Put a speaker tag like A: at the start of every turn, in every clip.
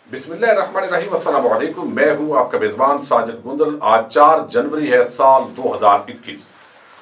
A: बिस्मिल्लाहिर्रहमानिर्रहीम, अस्सलामु अलैकुम। मैं हूँ आपका मेज़बान साजिद गुंदल। आज 4 जनवरी है साल 2021।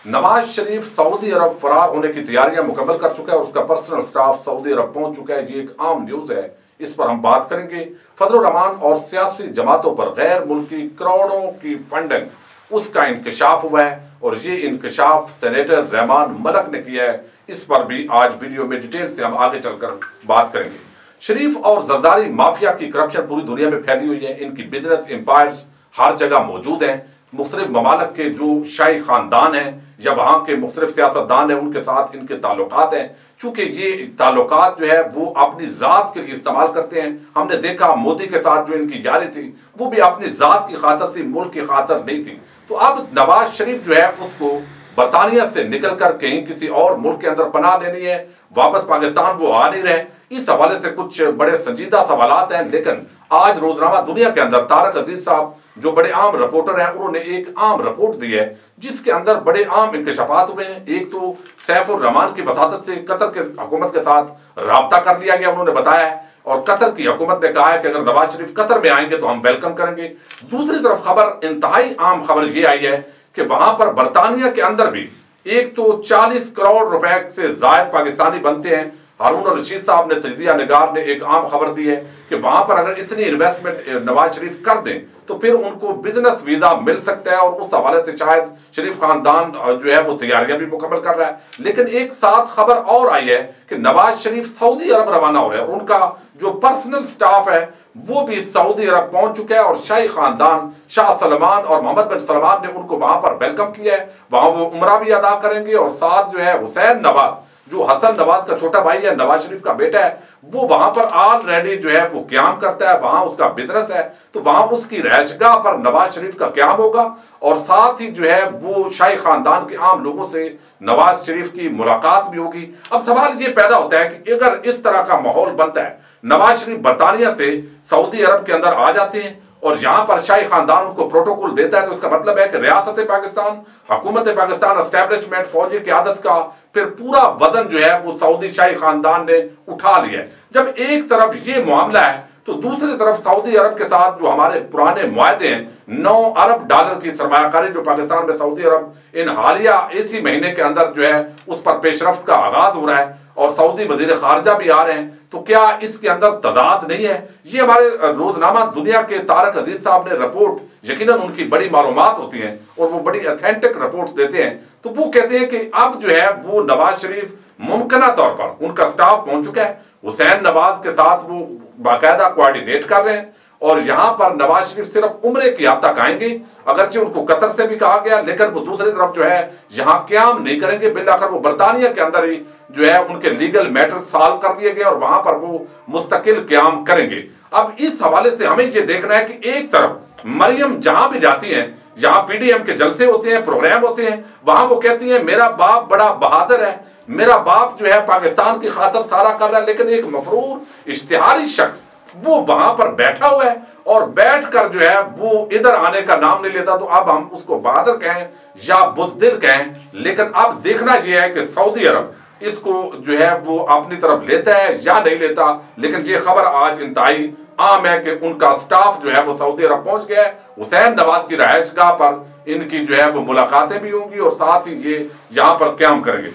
A: नवाज शरीफ सऊदी अरब फरार होने की तैयारियां मुकम्मल कर चुका है और उसका पर्सनल स्टाफ सऊदी अरब पहुंच चुका है। ये एक आम न्यूज़ है, इस पर हम बात करेंगे। फजल रहमान और सियासी जमातों पर गैर मुल्की करोड़ों की फंडिंग, उसका इंकशाफ हुआ है और ये इंकशाफ सेनेटर रहमान मलक ने किया है। इस पर भी आज वीडियो में डिटेल से हम आगे चलकर बात करेंगे। शरीफ और जरदारी माफिया की करप्शन पूरी दुनिया में फैली हुई है। इनकी बिजनेस एम्पायर्स हर जगह मौजूद हैं। मुख्तलिफ ममालिक के जो शाही खानदान हैं या वहाँ के मुख्तलिफ सियासतदान हैं, उनके साथ इनके ताल्लुकात हैं। चूंकि ये ताल्लुकात जो है वो अपनी ज़ात के लिए इस्तेमाल करते हैं। हमने देखा मोदी के साथ जो इनकी यारी थी वो भी अपनी ज़ात की खातर थी, मुल्क की खातर नहीं थी। तो अब नवाज शरीफ जो है उसको बरतानिया से निकल कर कहीं किसी और मुल्क के अंदर पनाह लेनी है, वापस पाकिस्तान वो आ नहीं रहे। इस हवाले से कुछ बड़े संजीदा सवालात हैं। लेकिन आज रोजनामा दुनिया के अंदर तारक अजीज साहब जो बड़े आम रिपोर्टर हैं, उन्होंने एक आम रिपोर्ट दी है जिसके अंदर बड़े आम इंकशाफात हुए हैं। एक तो सैफुर रहमान की वसातत से कतर के हुकूमत के साथ राब्ता कर लिया गया, उन्होंने बताया है, और कतर की हुकूमत ने कहा है कि अगर नवाज शरीफ कतर में आएंगे तो हम वेलकम करेंगे। दूसरी तरफ खबर, इंतहाई आम खबर ये आई है कि वहां पर बरतानिया के अंदर भी एक तो 40 करोड़ रुपए से जायद पाकिस्तानी बनते हैं। हारून रशीद साहब ने, तजजिया निगार ने एक आम खबर दी है कि वहां पर अगर इतनी इन्वेस्टमेंट नवाज शरीफ कर दें तो फिर उनको बिजनेस वीजा मिल सकता है, और उस हवाले से शायद शरीफ खानदान जो है वो तैयारियां भी मुकम्मल कर रहा है। लेकिन एक साथ खबर और आई है कि नवाज शरीफ सऊदी अरब रवाना हो रहे हैं। उनका जो पर्सनल स्टाफ है वो भी सऊदी अरब पहुंच चुका है और शाही खानदान शाह सलमान और मोहम्मद बिन सलमान ने उनको वहां पर वेलकम किया है। वहां वो उमरा भी अदा करेंगे और साथ जो है हुसैन नवाज, जो हसन नवाज का छोटा भाई है, नवाज शरीफ का बेटा है, वो वहां पर ऑलरेडी जो है वो क्याम करता है, वहां उसका बिजनेस है। तो वहां उसकी रहशगाह पर नवाज शरीफ का क्याम होगा और साथ ही जो है वो शाही खानदान के आम लोगों से नवाज शरीफ की मुलाकात भी होगी। अब सवाल ये पैदा होता है कि अगर इस तरह का माहौल बनता है, नवाज शरीफ बरतानिया से सऊदी अरब के अंदर आ जाते हैं और यहां पर शाही खानदान उनको प्रोटोकॉल देता है, तो इसका मतलब है कि रियासत पाकिस्तान, हुकूमत पाकिस्तान, एस्टेब्लिशमेंट, फौजी क़यादत का फिर पूरा वजन जो है वो सऊदी शाही खानदान ने उठा लिया है। जब एक तरफ ये मामला है तो दूसरी तरफ सऊदी अरब के साथ जो हमारे पुराने मुआहदे हैं, 9 अरब डॉलर की सरमायाकारी जो पाकिस्तान में सऊदी अरब इन हालिया इसी महीने के अंदर जो है उस पर पेशरफ्त का आगाज हो रहा है और सऊदी वजीर खारजा भी आ रहे हैं, तो क्या इसके अंदर तदाद नहीं है? ये हमारे रोजनामा दुनिया के तारक अजीज साहब ने रिपोर्ट, यकीनन उनकी बड़ी मालूमात होती हैं और वो बड़ी ऑथेंटिक रिपोर्ट देते हैं। तो वो कहते हैं कि अब जो है वो नवाज शरीफ मुमकिना तौर पर, उनका स्टाफ पहुंच चुका है, हुसैन नवाज के साथ वो बाकायदा कोऑर्डिनेट कर रहे हैं और यहाँ पर नवाज शरीफ सिर्फ उम्रे की हद तक आएंगे। अगरचे उनको कतर से भी कहा गया, लेकिन वो दूसरी तरफ जो है यहाँ क्याम नहीं करेंगे। बिलाखिर वो बरतानिया के अंदर ही जो है उनके लीगल मैटर सॉल्व कर दिए गए और वहां पर वो मुस्तकिल क्याम करेंगे। अब इस हवाले से हमें ये देखना है कि एक तरफ मरियम जहां भी जाती हैं, जहां पीडीएम के जलसे होते हैं, प्रोग्राम होते हैं, वहां वो कहती हैं मेरा बाप बड़ा बहादुर है, मेरा बाप जो है पाकिस्तान की खातर सारा कर रहा है। लेकिन एक मफरूर इश्तिहारी शख्स वो वहां पर बैठा हुआ है और बैठ कर जो है वो इधर आने का नाम नहीं लेता। तो अब हम उसको बहादुर कहें या बुज़दिल कहें, लेकिन अब देखना यह है कि सऊदी अरब इसको जो है वो अपनी तरफ लेता है या नहीं लेता। लेकिन ये खबर आज इंतहाई आम है कि उनका स्टाफ जो है वो सऊदी अरब पहुंच गया है। हुसैन नवाज की रहायशगाह पर इनकी जो है वो मुलाकातें भी होंगी और साथ ही ये यहाँ पर क्याम करेंगे।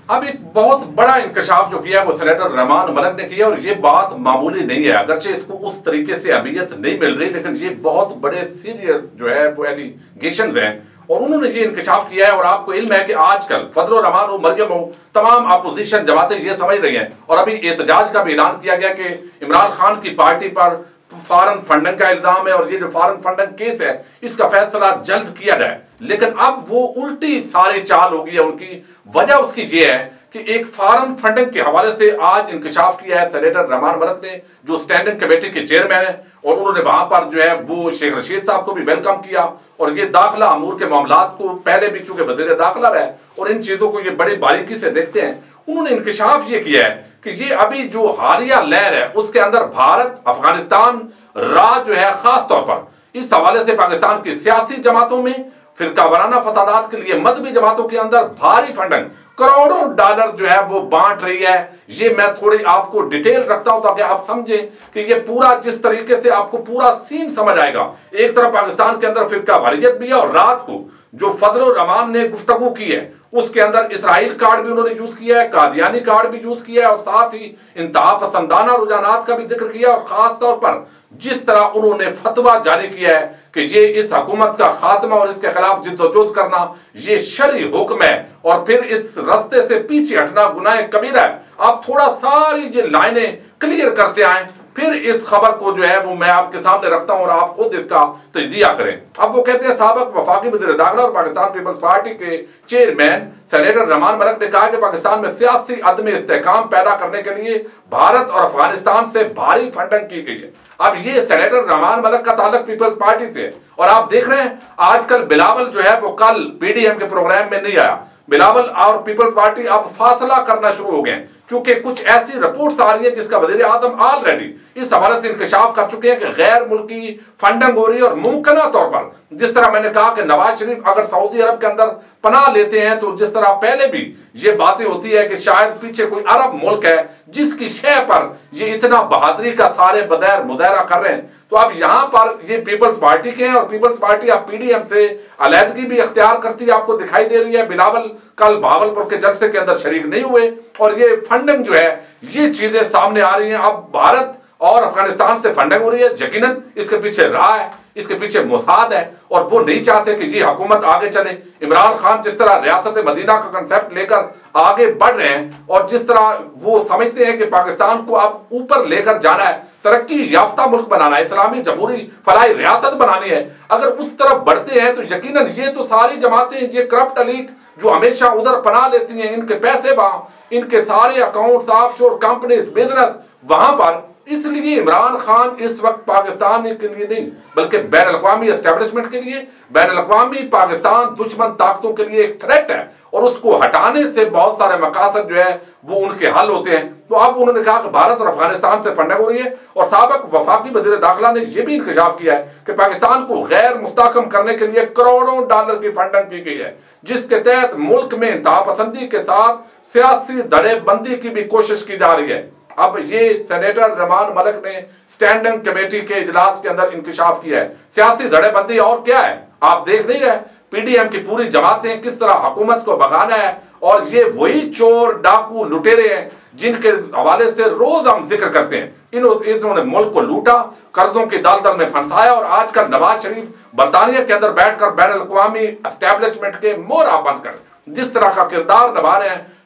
A: अब एक बहुत बड़ा इंकशाफ जो किया है वो सेनेटर रहमान मलक ने किया और ये बात मामूली नहीं है, अगरचे इसको उस तरीके से अहमियत नहीं मिल रही, लेकिन ये बहुत बड़े सीरियस जो है वो एलिगेशंस हैं और उन्होंने ये इंकशाफ किया है। और आपको इल्म है कि आजकल फजल रहमान हो, मरियम हो, तमाम अपोजिशन जमातें ये समझ रही हैं और अभी एहतजाज का भी ऐलान किया गया कि इमरान खान की पार्टी पर फॉरेन फंडिंग का इल्जाम है और ये जो फॉरेन फंडिंग केस है इसका फैसला जल्द किया जाए। लेकिन अब वो उल्टी सारी चाल होगी है उनकी। वजह उसकी ये है कि एक फॉरेन फंडिंग के हवाले से आज इंकशाफ किया है सेनेटर रहमान मलक ने, जो स्टैंडिंग कमेटी के चेयरमैन है, और उन्होंने वहां पर जो है वो शेख रशीद साहब को भी वेलकम किया और ये दाखिला अमूर के मामलात को पहले भी चूंकि वज़ीर दाखिला रहे और इन चीजों को ये बड़ी बारीकी से देखते हैं। उन्होंने इंकशाफ ये किया है कि ये अभी जो हालिया लहर है उसके अंदर भारत अफगानिस्तान राज जो है खास तौर पर इस हवाले से पाकिस्तान की सियासी जमातों में फिरका वाराना फसादात के लिए मजहबी जमातों के अंदर भारी फंडिंग करोड़ों डॉलर जो है वो बांट रही है। ये मैं थोड़ी आपको डिटेल रखता हूं ताकि आप समझें कि ये पूरा जिस तरीके से आपको पूरा सीन समझ आएगा। एक तरफ पाकिस्तान के अंदर फिरका वारियत भी है और रात को जो फजल रहमान ने गुफ्तगू की है उसके अंदर इसराइल कार्ड भी उन्होंने यूज किया है, कादियानी कार्ड भी यूज किया है और साथ ही इंतहा पसंदाना रुझानात का भी जिक्र किया और खास तौर पर जिस तरह उन्होंने फतवा जारी किया है कि ये इस हुकूमत का खात्मा और इसके खिलाफ जिद्दोजहद करना ये शरई हुक्म है और फिर इस रास्ते से पीछे हटना गुनाह कबीरा है। आप थोड़ा सारी ये लाइनें क्लियर करते आए, फिर इस खबर को जो है वो मैं आपके सामने रखता हूं और आप खुद इसका तजदिया करें। अब वो कहते हैं साबिक वफाकी वज़ीर दाखिला और पाकिस्तान पीपल्स पार्टी के चेयरमैन सेनेटर रहमान मलिक ने कहा कि पाकिस्तान में सियासी अदम इस्तेहकाम पैदा करने के लिए भारत और अफगानिस्तान से भारी फंडिंग की गई है। अब ये सेनेटर रहमान मलिक का ताल्लुक पीपल्स पार्टी से है और आप देख रहे हैं आजकल बिलावल जो है वो कल पीडीएम के प्रोग्राम में नहीं आया। बिलावल और पीपल्स पार्टी अब फासला करना शुरू हो गए क्योंकि कुछ ऐसी रिपोर्ट आ रही है जिसका वज़ीर आज़म ऑलरेडी इस हवाले से इंकशाफ कर चुके हैं कि गैर मुल्की फंडिंग हो रही है और मुमकिन तौर पर जिस तरह मैंने कहा कि नवाज शरीफ अगर सऊदी अरब के अंदर पनाह लेते हैं तो जिस तरह पहले भी ये बातें होती है कि शायद पीछे कोई अरब मुल्क है जिसकी शय पर ये इतना बहादुरी का सारे बदैर मुजाहरा कर रहे हैं, तो अब यहां पर ये पीपल्स पार्टी के हैं और पीपल्स पार्टी अब पीडीएम से अलहदगी भी इख्तियार करती है आपको दिखाई दे रही है। बिलावल कल भावलपुर के जलसे के अंदर शरीक नहीं हुए और ये फंडिंग जो है ये चीजें सामने आ रही हैं। अब भारत और अफगानिस्तान से फंडिंग हो रही है, यकीनन इसके पीछे राह है, इसके पीछे मोसाद है और वो नहीं चाहते कि ये हुकूमत आगे चले। इमरान खान जिस तरह रियासत मदीना का कंसेप्ट लेकर आगे बढ़ रहे हैं और जिस तरह वो समझते हैं कि पाकिस्तान को अब ऊपर लेकर जाना है, तरक्की याफ्ता मुल्क बनाना है, इस्लामी जमहूरी फलाई रियासत बनानी है, अगर उस तरफ बढ़ते हैं तो यकीनन ये तो सारी जमातें ये करप्ट एलीट जो हमेशा उधर पनाह लेती हैं, इनके पैसे वहां, इनके सारे अकाउंट ऑफशोर कंपनीज बिजनेस वहां पर। इसलिए इमरान खान इस वक्त पाकिस्तान के लिए नहीं बल्कि बैन अल-अक़वामी एस्टेब्लिशमेंट के लिए, बैन अल-अक़वामी पाकिस्तान दुश्मन ताकतों के लिए एक थ्रेट है और उसको हटाने से बहुत सारे मकासद जो है वो उनके हल होते हैं। तो अब उन्होंने कहा कि भारत और अफगानिस्तान से फंडिंग हो रही है और साबिक वफाकी वज़ीर दाखिला ने यह भी इंकशाफ किया है कि पाकिस्तान को गैर मुस्तहकम करने के लिए करोड़ों डॉलर की फंडिंग की गई है, जिसके तहत मुल्क में इंतहा पसंदी के साथ सियासी धड़ेबंदी की भी कोशिश की जा रही है। अब ये सेनेटर रहमान मलिक ने स्टैंडिंग कमेटी के इजलास के अंदर इंकशाफ किया है। सियासी धड़ेबंदी और क्या है, आप देख नहीं रहे पीडीएम की पूरी जमातें किस तरह हुकूमत को भगाना है और ये वही चोर डाकू लुटेरे हैं जिनके हवाले से रोज हम जिक्र करते हैं। इन्होंने मुल्क को लूटा, कर्जों की दलदल में फंसाया और आजकल नवाज शरीफ बरतानिया के अंदर बैठकर बैन अल-अक़वामी एस्टेब्लिशमेंट के मोहरा बनकर जिस तरह का किरदार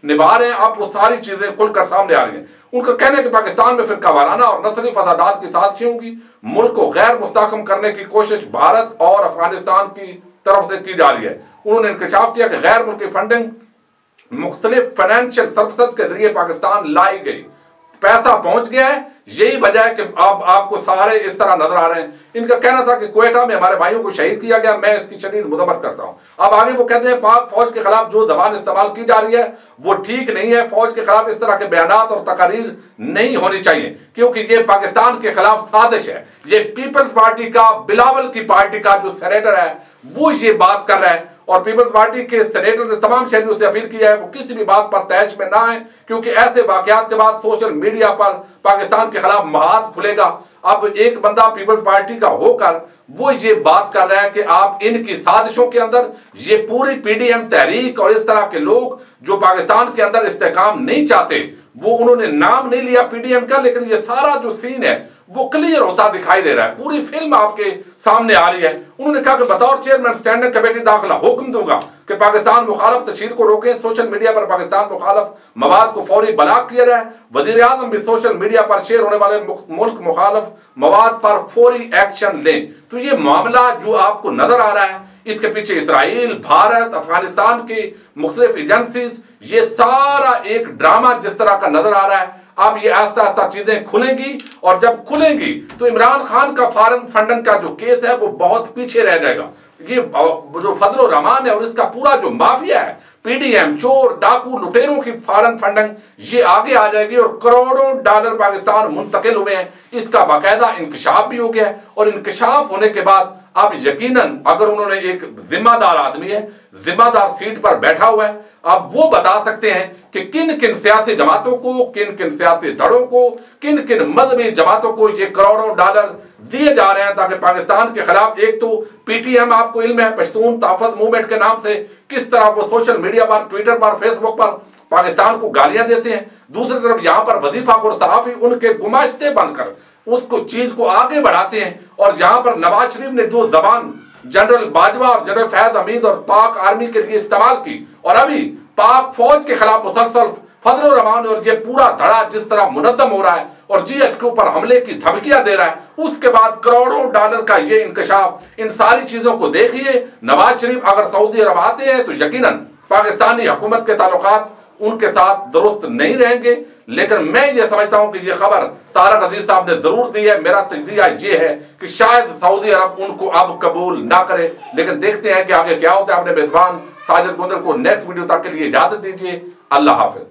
A: निभा रहे हैं, अब वो सारी चीजें खुलकर सामने आ रही हैं। उनका कहना है कि पाकिस्तान में फिरका वाराना और नस्ली फसादात की साजिशें होंगी, मुल्क को गैर मुस्तहकम करने की कोशिश भारत और अफगानिस्तान की तरफ से की जा रही है। उन्होंने इंकशाफ किया कि गैर मुल्की फंडिंग मुख्तलिफ फाइनेंशियल सर्विसेज के जरिए पाकिस्तान लाई गई, पैसा पहुंच गया है, यही वजह है कि अब आपको सारे इस तरह नजर आ रहे हैं। इनका कहना था कि क्वेटा में हमारे भाइयों को शहीद किया गया, मैं इसकी शदीद मुज़म्मत करता हूं। अब आगे वो कहते हैं पाक फौज के खिलाफ जो जबान इस्तेमाल की जा रही है वो ठीक नहीं है, फौज के खिलाफ इस तरह के बयानात और तकारीर नहीं होनी चाहिए क्योंकि ये पाकिस्तान के खिलाफ साजिश है। ये पीपल्स पार्टी का, बिलावल की पार्टी का जो सेनेटर है वो ये बात कर रहा है और पीपल्स पार्टी के सेनेटर ने तमाम शहरियों से अपील किया है वो किसी भी बात पर तहश में ना आए क्योंकि ऐसे वाकयात के बाद सोशल मीडिया पर पाकिस्तान के खिलाफ महाद खुलेगा। अब एक बंदा पीपल्स पार्टी का होकर वो ये बात कर रहा है कि आप इनकी साजिशों के अंदर ये पूरी पीडीएम तहरीक और इस तरह के लोग जो पाकिस्तान के अंदर इस्तेहकाम नहीं चाहते, वो उन्होंने नाम नहीं लिया पीडीएम का, लेकिन ये सारा जो सीन है वो क्लियर होता दिखाई दे रहा है, पूरी फिल्म आपके सामने आ रही है। उन्होंने कहा कि बतौर चेयरमैन स्टैंडिंग कमेटी दाखिला हुक्म दूंगा कि पाकिस्तान मुखालफ तशहीर को रोकें, सोशल मीडिया पर पाकिस्तान मुखालफ मवाद को फौरी ब्लॉक किया जाए, वजीर आजम भी सोशल मीडिया पर शेयर होने वाले मुल्क मुखालफ मवाद पर फौरी एक्शन लें। तो ये मामला जो आपको नजर आ रहा है इसके पीछे इसराइल, भारत, अफगानिस्तान की मुख्तलिफ एजेंसीज, ये सारा एक ड्रामा जिस तरह का नजर आ रहा है। अब ये आस्ता आस्ता चीजें खुलेंगी और जब खुलेंगी तो इमरान खान का फॉरेन फंडिंग का जो केस है वो बहुत पीछे रह जाएगा। ये जो फजल रहमान है और इसका पूरा जो माफिया है, पीडीएम, चोर डाकू लुटेरों की फॉरेन फंडिंग, ये आगे आ जाएगी और करोड़ों डॉलर पाकिस्तान मुंतकिल हुए हैं। इसका बाकायदा इंकशाफ भी हो गया है और इंकशाफ होने के बाद अब यकीनन अगर उन्होंने एक जिम्मेदार आदमी है, जिम्मेदार सीट पर बैठा हुआ है, अब वो बता सकते हैं कि किन किन सियासी जमातों को, किन किन सियासी धड़ों को, किन किन मजहबी जमातों को ये करोड़ों डॉलर दिए जा रहे हैं ताकि पाकिस्तान के खिलाफ, एक तो पीटीएम आपको इल्म है पश्तून तहफ़्फ़ुज़ मूवमेंट के नाम से किस तरह वो सोशल मीडिया पर, ट्विटर पर, फेसबुक पर पाकिस्तान को गालियां देते हैं, दूसरी तरफ यहां पर वजीफा और सहाफी उनके गुमाश्ते बनकर उसको चीज को आगे बढ़ाते हैं। और यहां पर नवाज शरीफ ने जो जबान जनरल बाजवा और जनरल फैज हमीद और पाक आर्मी के लिए इस्तेमाल की, और अभी पाक फौज के खिलाफ मुसलसल फजल रहमान और ये पूरा धड़ा जिस तरह मुनद्दम हो रहा है और जीएस के ऊपर हमले की धमकियां दे रहा है, उसके बाद करोड़ों डॉलर का ये इंकशाफ, इन सारी चीजों को देखिए। नवाज शरीफ अगर सऊदी अरब आते हैं तो यकीनन पाकिस्तानी हुकूमत के ताल्लुकात उनके साथ दुरुस्त नहीं रहेंगे। लेकिन मैं ये समझता हूं कि ये खबर तारक अजीज साहब ने जरूर दी है। मेरा तजदिया ये है कि शायद सऊदी अरब उनको अब कबूल ना करे, लेकिन देखते हैं कि आगे क्या होता है। अपने मेजबान साजिद गुंजर को नेक्स्ट वीडियो तक के लिए इजाजत दीजिए। अल्लाह हाफिज।